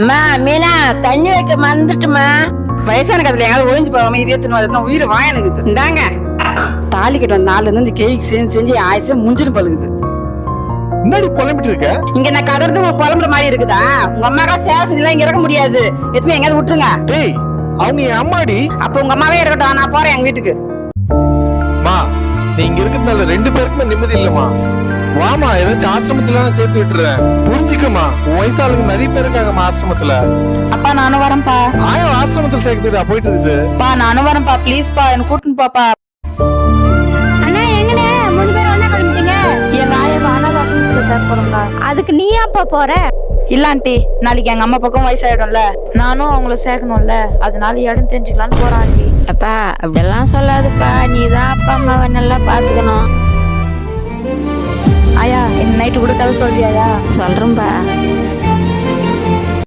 அம்மா மீனா தண்ணி வைக்க மறந்துட்டுமா. வயசான கதையில எங்காவது ஒழிஞ்சு போகாம இதயத்தின் உயிரை வாயனுக்குது. இந்தாங்க தாலி கட்டு வந்த நாள்ல இருந்து இந்த கேள்விக்கு செஞ்சு செஞ்சு ஆயிசா முஞ்சிட்டு பழுகுது. முன்னாடி புலம்பிட்டு இருக்க. இங்க நான் கதறது உங்க புலம்புற மாதிரி இருக்குதா? உங்க அம்மாக்கா சேவை செஞ்சலாம் இங்க இருக்க முடியாது. எதுவுமே எங்காவது விட்டுருங்க. டேய் அவங்க என் அம்மாடி. அப்ப உங்க அம்மாவே இருக்கட்டும், நான் போறேன் எங்க வீட்டுக்கு. மா நீ இங்க இருக்கிறதுனால 2 பேருக்குமே நிம்மதி இல்லம்மா. வாமா ஏதாச்சும் ஆசிரமத்துல நான் சேர்த்து விட்டுறேன். புரிஞ்சுக்கமா, உன் வயசாளுங்க நிறைய பேர் இருக்காங்கம்மா ஆசிரமத்துல. அப்பா நானும் வரேன்ப்பா. ஆயா ஆசிரமத்தை சேர்த்துடா போயிட்டு இருக்குது. பா நானும் வரேன்ப்பா, ப்ளீஸ்ப்பா என்ன கூட்டின்னு பாப்பா. அண்ணா எங்கண்ணே 3 பேரும் ஒண்ணா கிளம்பிட்டீங்க? எங்க ஆயா அனாத ஆசிரமத்துல சேர்க்க போறோம்டா. அதுக்கு நீ அப்பா போற? இல்ல ஆண்டி, நாளைக்கு எங்க அம்மா பக்கம் வயசாயிடும்ல, நானும் அவங்கள சேர்க்கணும்ல, அதனால இடம் தெரிஞ்சுக்கலான்னு போறேன் ஆண்டி. அப்பா அப்படியெல்லாம் சொல்லாதுப்பா, நீ தான் அப்பா அம்மாவை நல்லா பாத்துக்கணும். ஆயா என்ன நைட்டு கூட கதை சொல்றியாயா? சொல்றேன்பா.